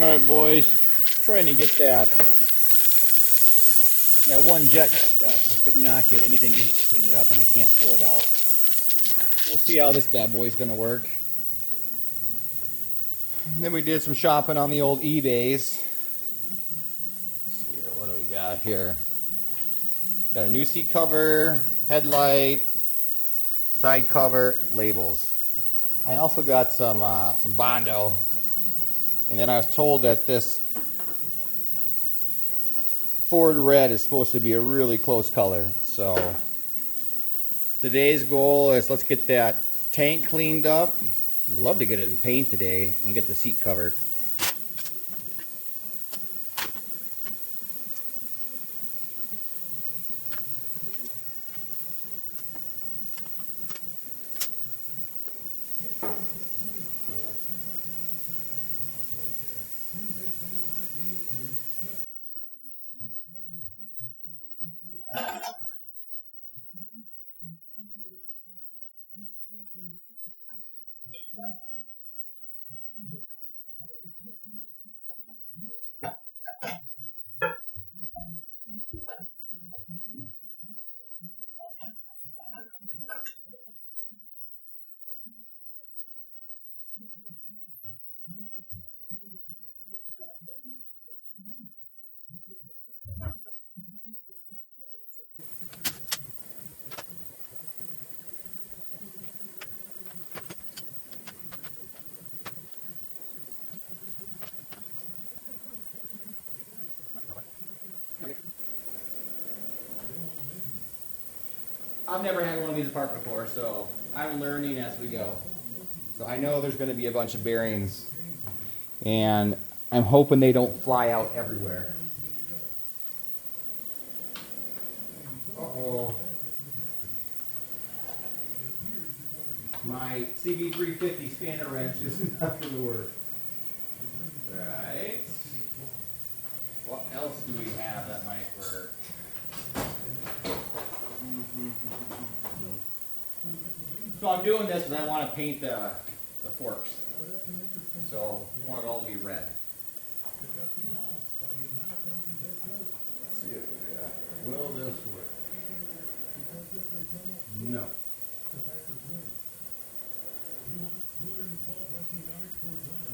Alright boys, trying to get that one jet cleaned up. I could not get anything in it to clean it up and I can't pull it out. We'll see how this bad boy's gonna work. And then we did some shopping on the old eBays. Let's see here, what do we got here? Got a new seat cover, headlight, side cover, labels. I also got some Bondo. And then I was told that this Ford red is supposed to be a really close color. So today's goal is let's get that tank cleaned up. I'd love to get it in paint today and get the seat covered. I've never had one of these apart before, so I'm learning as we go. So I know there's going to be a bunch of bearings, and I'm hoping they don't fly out everywhere. Uh-oh. My Z50 spanner wrench is not going to work. Right. What else do we have that might work? So I'm doing this because I want to paint the forks. So I want it all to be red. Let's see what we got here. Will this work? No.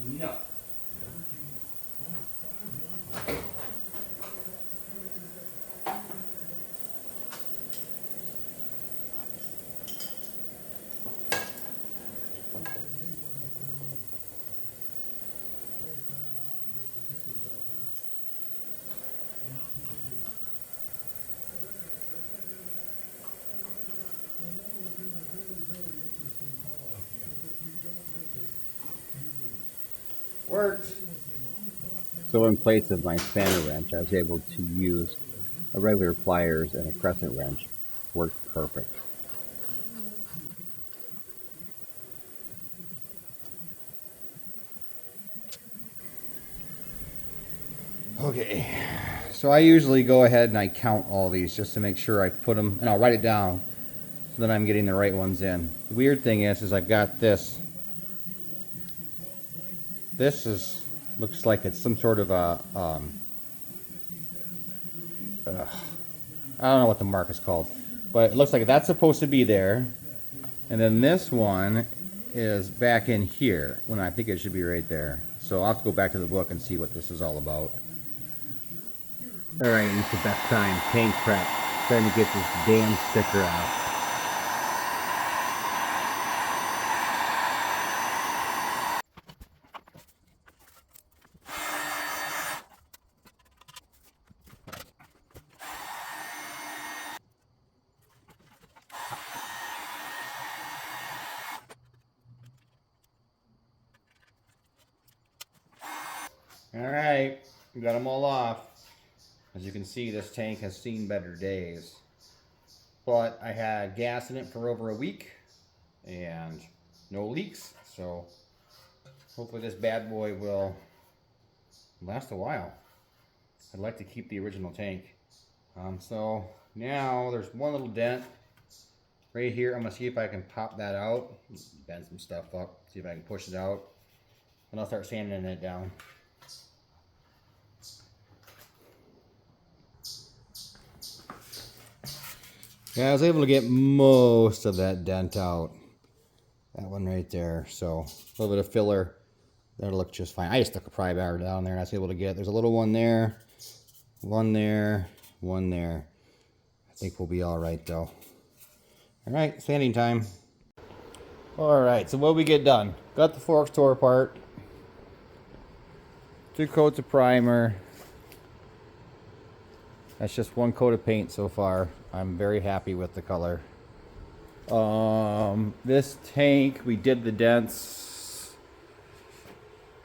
No. Worked. So in place of my spanner wrench, I was able to use a regular pliers and a crescent wrench. Worked perfect. Okay, so I usually go ahead and I count all these just to make sure I put them, and I'll write it down so that I'm getting the right ones in. The weird thing is I've got this. This looks like it's some sort of a, I don't know what the mark is called, but it looks like that's supposed to be there. And then this one is back in here when I think it should be right there. So I'll have to go back to the book and see what this is all about. Alright, it's the best time. Paint prep. Trying to get this damn sticker out. Alright, we got them all off. As you can see, this tank has seen better days. But I had gas in it for over a week and no leaks, so hopefully this bad boy will last a while. I'd like to keep the original tank. So now there's one little dent right here. I'm gonna see if I can pop that out, bend some stuff up, see if I can push it out, and I'll start sanding it down. Yeah, I was able to get most of that dent out. That one right there. So a little bit of filler. That'll look just fine. I just stuck a pry bar down there and I was able to get, there's a little one there, one there, one there. I think we'll be all right though. All right, sanding time. All right, so what we get done? Got the forks tore apart. 2 coats of primer. That's just 1 coat of paint so far. I'm very happy with the color. This tank, we did the dents,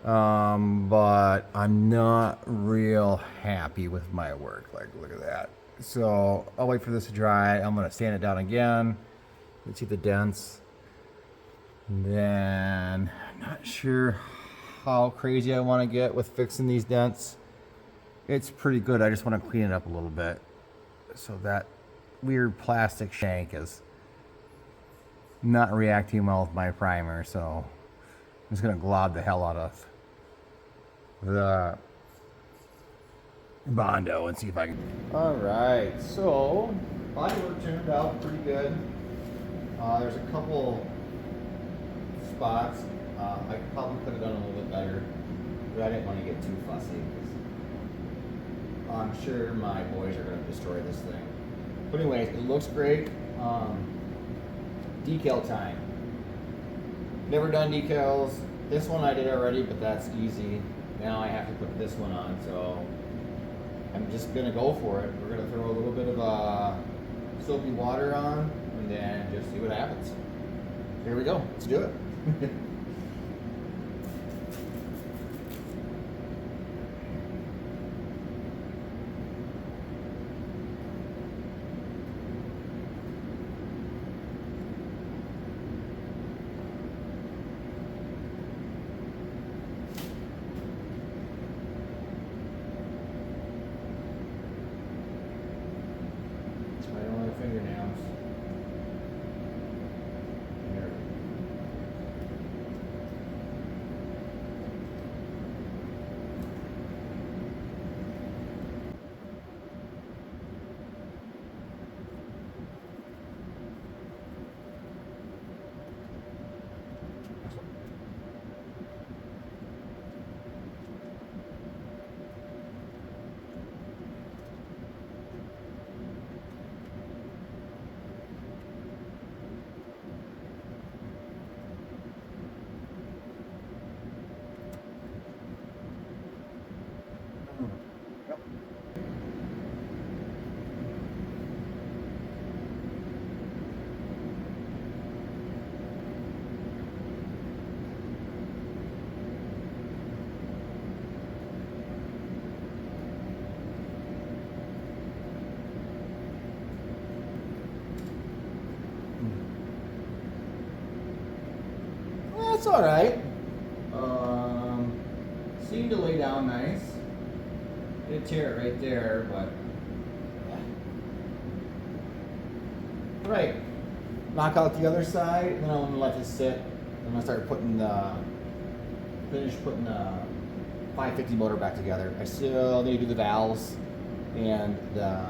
but I'm not real happy with my work. Like, look at that. So I'll wait for this to dry. I'm gonna sand it down again. You see the dents. And then I'm not sure how crazy I want to get with fixing these dents. It's pretty good. I just want to clean it up a little bit. So that weird plastic shank is not reacting well with my primer, so I'm just gonna glob the hell out of the Bondo and see if I can. All right, so bodywork turned out pretty good. There's a couple spots I probably could have done a little bit better, but I didn't want to get too fussy because I'm sure my boys are gonna destroy this thing. But anyways, it looks great. Decal time. Never done decals. This one I did already, but that's easy. Now I have to put this one on, so I'm just gonna go for it. We're gonna throw a little bit of soapy water on and then just see what happens. Here we go. Let's do it. Right on my fingernails. There. Well, that's all right. Seemed to lay down nice. Did tear it right there, but yeah. All right. Knock out the other side, and then I'm gonna let this sit. I'm gonna start finish putting the 550 motor back together. I still need to do the valves and the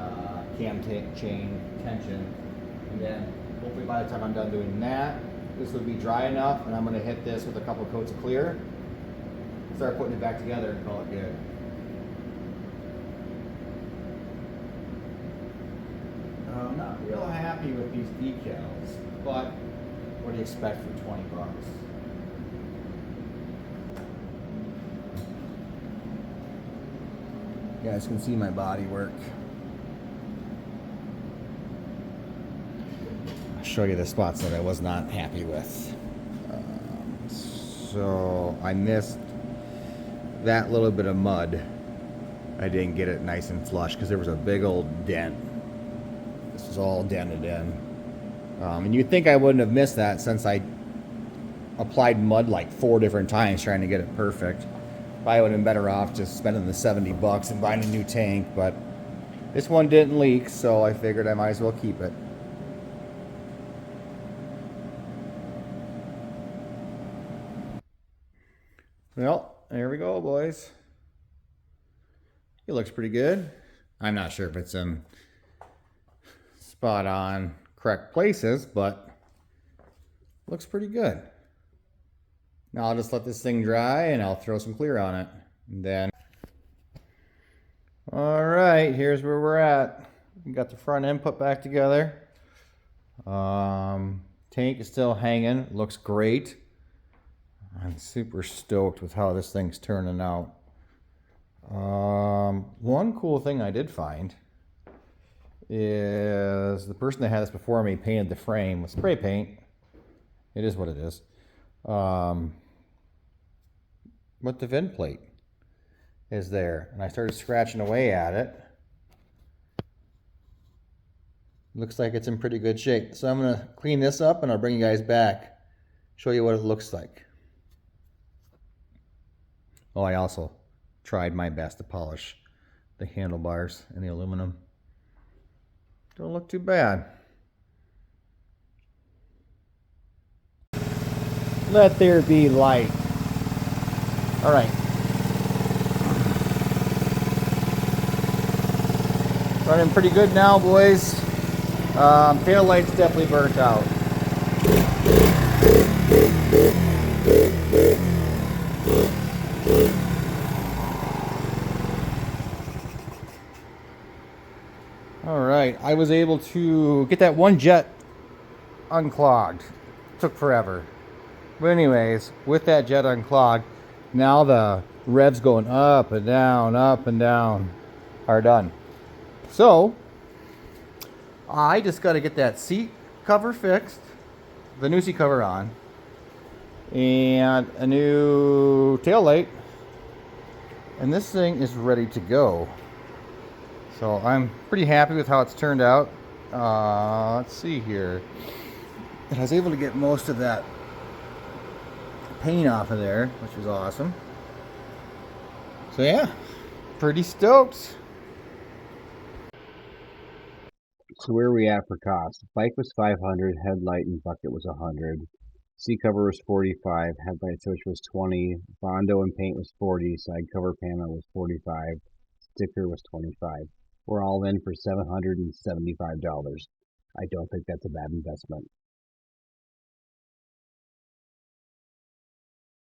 cam chain tension, and then hopefully by the time I'm done doing that, this will be dry enough, and I'm gonna hit this with a couple of coats of clear, start putting it back together, and call it good. I'm not real happy with these decals, but what do you expect for 20 bucks? You guys can see my body work. I'll show you the spots that I was not happy with. So I missed that little bit of mud. I didn't get it nice and flush because there was a big old dent. This is all dented in. And you'd think I wouldn't have missed that since I applied mud like 4 different times trying to get it perfect. Probably would have been better off just spending the 70 bucks and buying a new tank, but this one didn't leak, so I figured I might as well keep it. Well, there we go, boys. It looks pretty good. I'm not sure if it's in spot on correct places, but looks pretty good. Now I'll just let this thing dry and I'll throw some clear on it. And then, all right, here's where we're at. We got the front end put back together. Tank is still hanging, looks great. I'm super stoked with how this thing's turning out. One cool thing I did find is the person that had this before me painted the frame with spray paint. It is what it is. But the vent plate is there, and I started scratching away at it. Looks like it's in pretty good shape. So I'm gonna clean this up and I'll bring you guys back, show you what it looks like. Oh, I also tried my best to polish the handlebars and the aluminum. Don't look too bad. Let there be light. All right. Running pretty good now, boys. Tail light's definitely burnt out. All right, I was able to get that one jet unclogged. Took forever. But anyways, with that jet unclogged, now the revs going up and down are done. So I just got to get that seat cover fixed, the new seat cover on, and a new tail light, and this thing is ready to go. So I'm pretty happy with how it's turned out. Let's see here. And I was able to get most of that paint off of there, which was awesome. So yeah, pretty stoked. So where are we at for cost? Bike was $500, headlight and bucket was $100. Seat cover was $45, headlight switch was $20, Bondo and paint was $40, side cover panel was $45, sticker was $25. We're all in for $775. I don't think that's a bad investment.